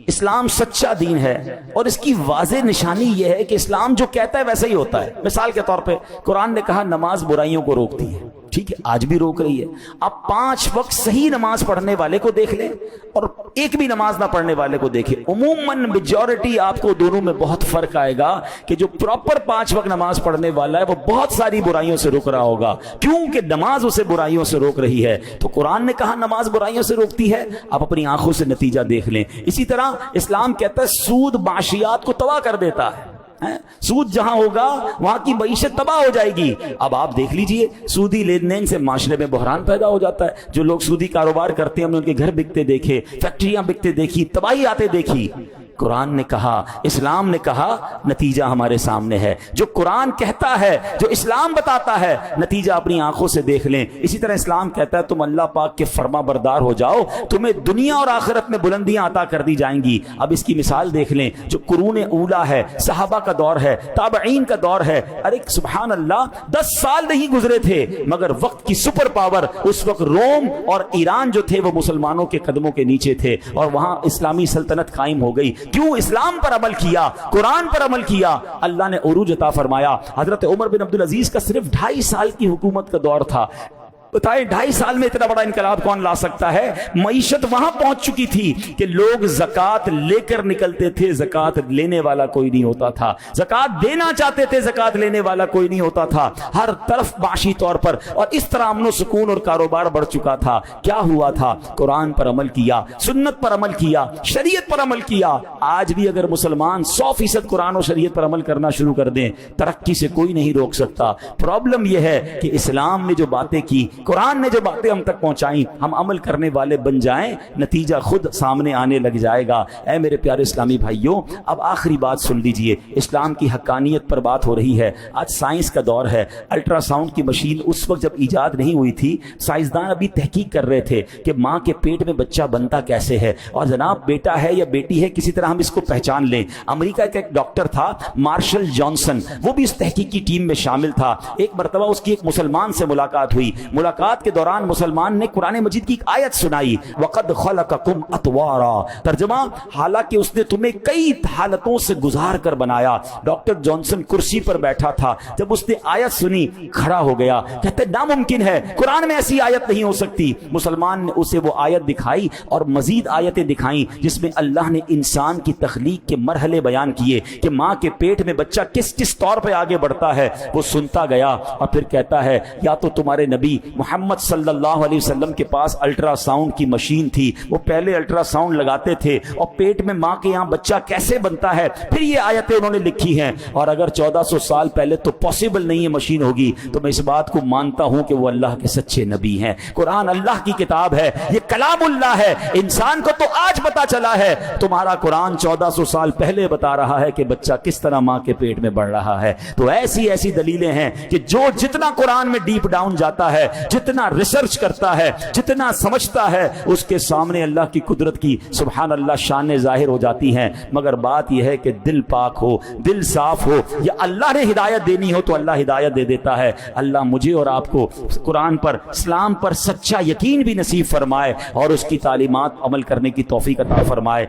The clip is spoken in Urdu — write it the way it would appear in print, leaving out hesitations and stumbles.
اسلام سچا دین ہے، اور اس کی واضح نشانی یہ ہے کہ اسلام جو کہتا ہے ویسا ہی ہوتا ہے۔ مثال کے طور پہ قرآن نے کہا نماز برائیوں کو روکتی ہے، ٹھیک ہے، آج بھی روک رہی ہے۔ اب 5 وقت صحیح نماز پڑھنے والے کو دیکھ لیں اور ایک بھی نماز نہ پڑھنے والے کو دیکھیں، عموماً میجورٹی آپ کو دونوں میں بہت فرق آئے گا کہ جو پراپر 5 وقت نماز پڑھنے والا ہے وہ بہت ساری برائیوں سے روک رہا ہوگا، کیونکہ نماز اسے برائیوں سے روک رہی ہے۔ تو قرآن نے کہا نماز برائیوں سے روکتی ہے، آپ اپنی آنکھوں سے نتیجہ دیکھ لیں۔ اسی طرح اسلام کہتا ہے سود معاشیات کو تباہ کر دیتا ہے، سود جہاں ہوگا وہاں کی معیشت تباہ ہو جائے گی۔ اب آپ دیکھ لیجئے سودی لین دین سے معاشرے میں بحران پیدا ہو جاتا ہے۔ جو لوگ سودی کاروبار کرتے ہیں ہم نے ان کے گھر بکتے دیکھے، فیکٹریاں بکتے دیکھی، تباہی آتے دیکھی۔ قرآن نے کہا، اسلام نے کہا، نتیجہ ہمارے سامنے ہے۔ جو قرآن کہتا ہے، جو اسلام بتاتا ہے، نتیجہ اپنی آنکھوں سے دیکھ لیں۔ اسی طرح اسلام کہتا ہے تم اللہ پاک کے فرما بردار ہو جاؤ، تمہیں دنیا اور آخرت میں بلندیاں عطا کر دی جائیں گی۔ اب اس کی مثال دیکھ لیں، جو قرون اولا ہے، صحابہ کا دور ہے، تابعین کا دور ہے، ارے سبحان اللہ 10 سال نہیں گزرے تھے مگر وقت کی سپر پاور اس وقت روم اور ایران جو تھے وہ مسلمانوں کے قدموں کے نیچے تھے، اور وہاں اسلامی سلطنت قائم ہو گئی۔ کیوں؟ اسلام پر عمل کیا، قرآن پر عمل کیا، اللہ نے عروج عطا فرمایا۔ حضرت عمر بن عبدالعزیز کا صرف 2.5 سال کی حکومت کا دور تھا۔ بتائیں 2.5 سال میں اتنا بڑا انقلاب کون لا سکتا ہے؟ معیشت وہاں پہنچ چکی تھی کہ لوگ زکوٰۃ لے کر نکلتے تھے، زکوٰۃ لینے والا کوئی نہیں ہوتا تھا، زکوٰۃ دینا چاہتے تھے، زکوٰۃ لینے والا کوئی نہیں ہوتا تھا، ہر طرف معاشی طور پر، اور اس طرح امن و سکون اور کاروبار بڑھ چکا تھا۔ کیا ہوا تھا؟ قرآن پر عمل کیا، سنت پر عمل کیا، شریعت پر عمل کیا۔ آج بھی اگر مسلمان 100% قرآن و شریعت پر عمل کرنا شروع کر دیں، ترقی سے کوئی نہیں روک سکتا۔ پرابلم یہ ہے کہ اسلام نے جو باتیں کی، قرآن نے جو باتیں ہم تک پہنچائیں، ہم عمل کرنے والے بن جائیں، نتیجہ خود سامنے آنے لگ جائے گا۔ اے میرے پیارے اسلامی بھائیوں، اب آخری بات سن لیجئے، اسلام کی حقانیت پر بات ہو رہی ہے۔ آج سائنس کا دور ہے۔ الٹرا ساؤنڈ کی مشین اس وقت جب ایجاد نہیں ہوئی تھی، سائنسدان ابھی تحقیق کر رہے تھے کہ ماں کے پیٹ میں بچہ بنتا کیسے ہے، اور جناب بیٹا ہے یا بیٹی ہے کسی طرح ہم اس کو پہچان لیں۔ امریکہ کا ایک ڈاکٹر تھا مارشل جانسن، وہ بھی اس تحقیق کی ٹیم میں شامل تھا۔ ایک مرتبہ اس کی ایک مسلمان سے ملاقات ہوئی، ملاقات کے دوران مسلمان نے قرآن مجید کی ایک آیت سنائی، وَقَدْ خَلَقَكُمْ أَطْوَارًا، ترجمہ حالانکہ اس نے تمہیں کئی حالتوں سے گزار کر بنایا۔ ڈاکٹر جانسن کرسی پر بیٹھا تھا، جب اس نے آیت سنی کھڑا ہو گیا، کہتے ناممکن ہے، قرآن میں ایسی آیت نہیں ہو سکتی۔ مسلمان نے اسے وہ آیت دکھائی اور مزید آیتیں دکھائیں جس میں اللہ نے انسان کی تخلیق کے مرحلے بیان کیے کہ ماں کے پیٹ میں بچہ کس کس طور پہ آگے بڑھتا ہے۔ وہ سنتا گیا اور پھر کہتا ہے یا تو تمہارے نبی محمد صلی اللہ علیہ وسلم کے پاس الٹرا ساؤنڈ کی مشین تھی، وہ پہلے الٹرا ساؤنڈ لگاتے تھے اور پیٹ میں ماں کے یہاں بچہ کیسے بنتا ہے، پھر یہ آیتیں انہوں نے لکھی ہیں۔ اور اگر 1400 سال پہلے تو پاسبل نہیں ہے مشین ہوگی، تو میں اس بات کو مانتا ہوں کہ وہ اللہ کے سچے نبی ہیں۔ قرآن اللہ کی کتاب ہے، یہ کلام اللہ ہے۔ انسان کو تو آج پتا چلا ہے، تمہارا قرآن 1400 سال پہلے بتا رہا ہے کہ بچہ کس طرح ماں کے پیٹ میں بڑھ رہا ہے۔ تو ایسی ایسی دلیلیں ہیں کہ جو جتنا قرآن میں ڈیپ ڈاؤن جاتا ہے، جتنا ریسرچ کرتا ہے، جتنا سمجھتا ہے، اس کے سامنے اللہ کی قدرت کی سبحان اللہ شان ظاہر ہو جاتی ہیں۔ مگر بات یہ ہے کہ دل پاک ہو، دل صاف ہو، یا اللہ نے ہدایت دینی ہو تو اللہ ہدایت دے دیتا ہے۔ اللہ مجھے اور آپ کو قرآن پر، اسلام پر سچا یقین بھی نصیب فرمائے اور اس کی تعلیمات عمل کرنے کی توفیق عطا فرمائے۔